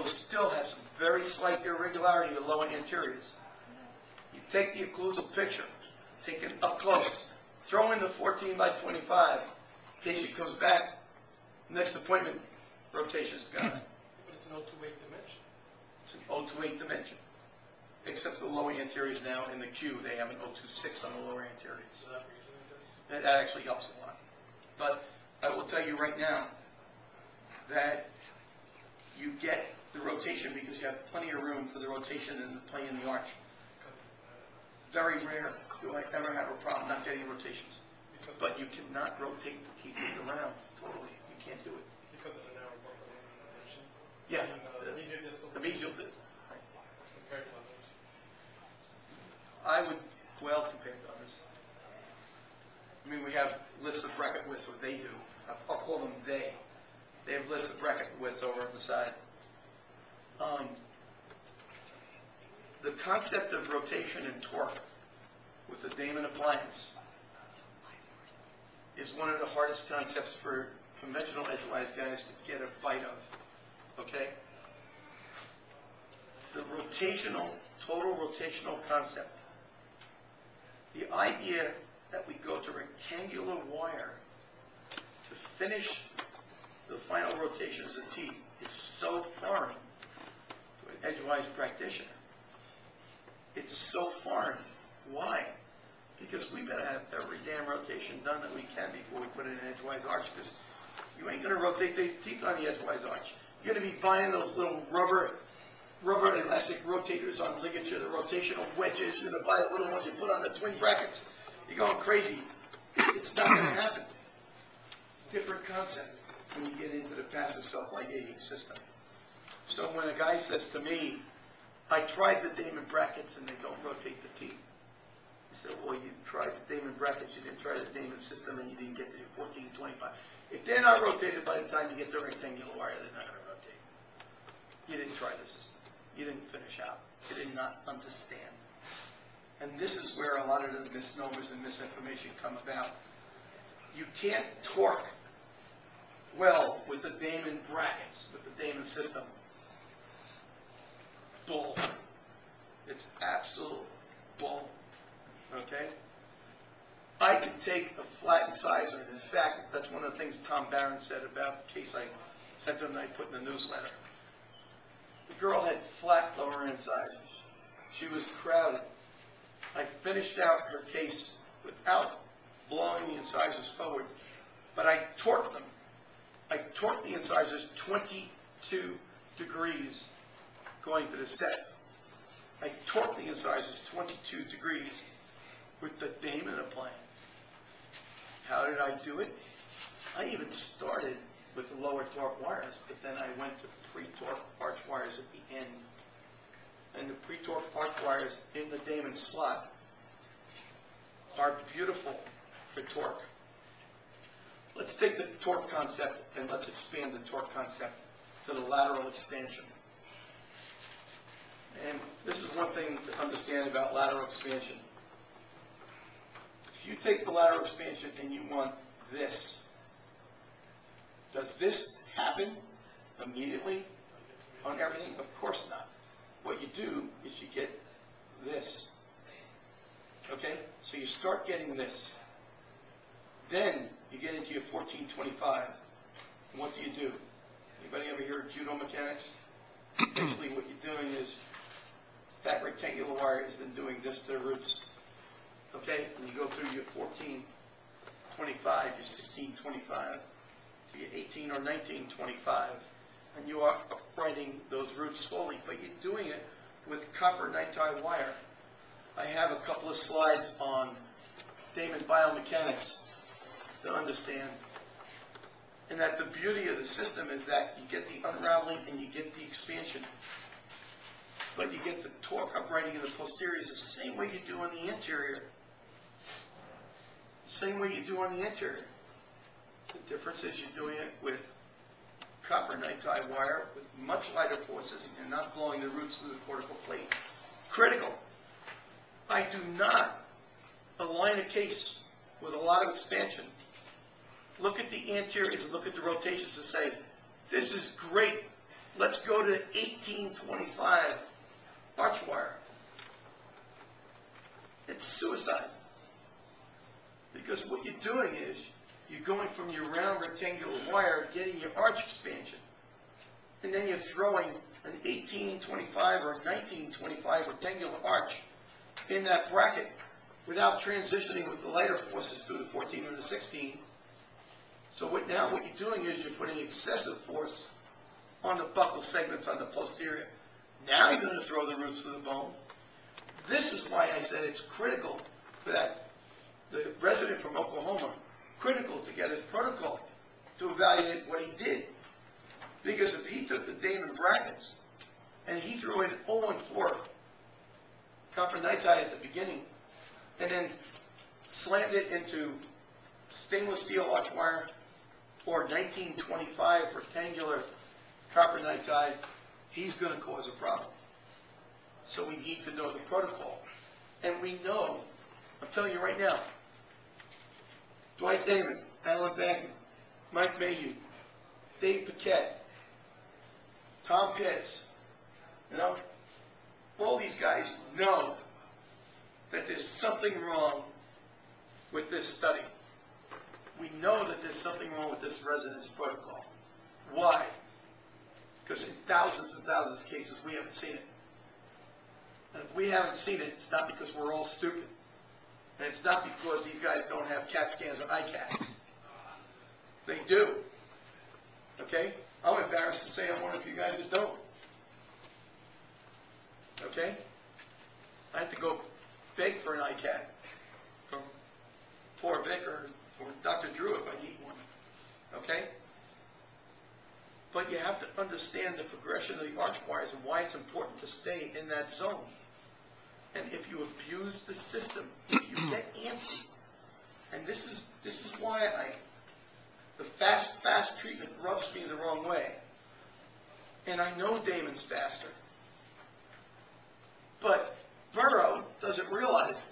it still has some very slight irregularity in the lower anteriors. You take the occlusal picture, take it up close, throw in the 14 by 25. Patient comes back, next appointment, rotation's gone. But it's an 028 dimension. It's an 028 dimension. Except the lower anteriors now in the Q, they have an 026 on the lower anteriors. So that reason it does. That actually helps a lot. But I will tell you right now that you get the rotation because you have plenty of room for the rotation and the plane in the arch. Very rare do I ever have a problem not getting rotations. But you cannot rotate the teeth around totally. You can't do it. Because of the narrow buccal dimension? Yeah. The mesial distal. The mesial distal. Compared to others? I would, well, compared to others. I memean, we have lists of bracket widths, what they do. I'll call them they. They have lists of bracket widths over on the side. The concept of rotation and torque with the Damon appliance is one of the hardest concepts for conventional edgewise guys to get a bite of, okay? The rotational, total rotational concept. The idea that we go to rectangular wire to finish the final rotations of teeth is so foreign to an edgewise practitioner. It's so foreign. Why? Because we better have every damn rotation done that we can before we put in an edgewise arch, because you ain't going to rotate these teeth on the edgewise arch. You're going to be buying those little rubber elastic rotators on ligature, the rotational wedges. You're going to buy the little ones you put on the twin brackets. You're going crazy. It's not going to happen. Different concept when you get into the passive self-ligating system. So when a guy says to me, I tried the Damon brackets and they don't rotate the teeth. He said, well, you tried the Damon brackets, you didn't try the Damon system, and you didn't get to the 1425. If they're not rotated by the time you get the rectangular wire, they're not going to rotate. You didn't try the system. You didn't finish out. You did not understand. And this is where a lot of the misnomers and misinformation come about. You can't torque well with the Damon brackets, with the Damon system. Bull. It's absolute bull. Okay? I could take a flat incisor, and in fact, that's one of the things Tom Barron said about the case I sent him and I put in the newsletter. The girl had flat lower incisors. She was crowded. I finished out her case without blowing the incisors forward, but I torqued them. I torqued the incisors 22 degrees going to the set. I torqued the incisors 22 degrees with the Damon appliance. How did I do it? I even started with the lower torque wires, but then I went to pre-torque arch wires at the end. And the pre-torque arch wires in the Damon slot are beautiful for torque. Let's take the torque concept and let's expand the torque concept to the lateral expansion. And this is one thing to understand about lateral expansion. If you take the lateral expansion and you want this, does this happen immediately on everything? Of course not. What you do is you get this. Okay? So you start getting this. Then you get into your 1425. And what do? Anybody ever hear of judo mechanics? Basically what you're doing is that rectangular wire is then doing this to the roots. Okay? And you go through your 1425, your 1625, to your 18 or 1925, and you are uprighting those roots slowly, but you're doing it with copper nitride wire. I have a couple of slides on Damon biomechanics to understand. And that the beauty of the system is that you get the unraveling and you get the expansion. But you get the torque uprighting in the posterior is the same way you do on the anterior. Same way you do on the anterior. The difference is you're doing it with copper nitride wire with much lighter forces and you're not blowing the roots through the cortical plate. Critical. I do not align a case with a lot of expansion. Look at the anteriors and look at the rotations and say, this is great. let's go to 1825 arch wire. It's suicide. Because what you're doing is, you're going from your round rectangular wire, getting your arch expansion. And then you're throwing an 1825 or 1925 rectangular arch in that bracket without transitioning with the lighter forces to the 14 or the 16. So what you're doing is you're putting excessive force on the buccal segments on the posterior. Now you're going to throw the roots to the bone. This is why I said it's critical for the resident from Oklahoma, critical to get his protocol to evaluate what he did. Because if he took the Damon brackets and he threw in 0-4 copper nitride at the beginning and then slammed it into stainless steel arch wire or 1925 rectangular copper nitride, he's going to cause a problem. So we need to know the protocol. And we know, I'm telling you right now, Dwight Damon, Alan Bagman, Mike Mayhew, Dave Paquette, Tom Pitts, all these guys know that there's something wrong with this study. We know that there's something wrong with this residence protocol. Why? Because in thousands and thousands of cases, we haven't seen it. And if we haven't seen it, it's not because we're all stupid. And it's not because these guys don't have CAT scans or iCats. They do. Okay? I'm embarrassed to say I'm one of you guys that don't. Okay? I have to go beg for an iCat from poor Vic or Dr. Drew if I need one. Okay? But you have to understand the progression of the arch wires and why it's important to stay in that zone. And if you abuse the system, if you get antsy, and this is why the fast treatment rubs me the wrong way. And I know Damon's faster. But Burrow doesn't realize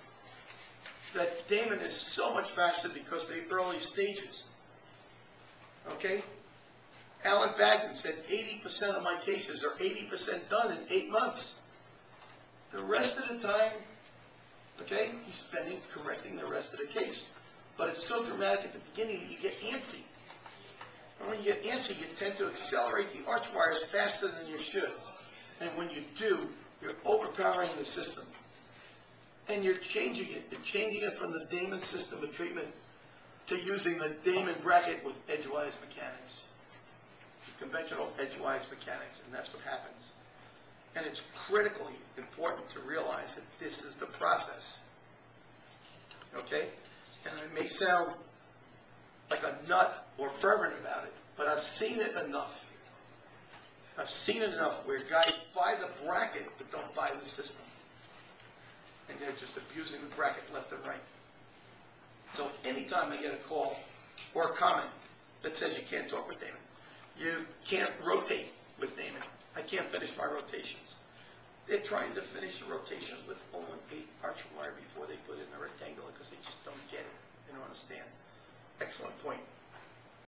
that Damon is so much faster because of the early stages. Okay? Alan Bagman said 80% of my cases are 80% done in 8 months. The rest of the time, okay, he's spending correcting the rest of the case. But it's so dramatic at the beginning that you get antsy. And when you get antsy, you tend to accelerate the arch wires faster than you should. And when you do, you're overpowering the system. And you're changing it. You're changing it from the Damon system of treatment to using the Damon bracket with edgewise mechanics. Conventional edgewise mechanics, and that's what happens. And it's critically important to realize that this is the process. Okay? And I may sound like a nut or fervent about it, but I've seen it enough. I've seen it enough where guys buy the bracket but don't buy the system. And they're just abusing the bracket left and right. So anytime I get a call or a comment that says you can't talk with Damon, you can't rotate with Damon, I can't finish my rotations. They're trying to finish the rotations with only 8 arch wire before they put in the rectangular because they just don't get it. They don't understand. Excellent point.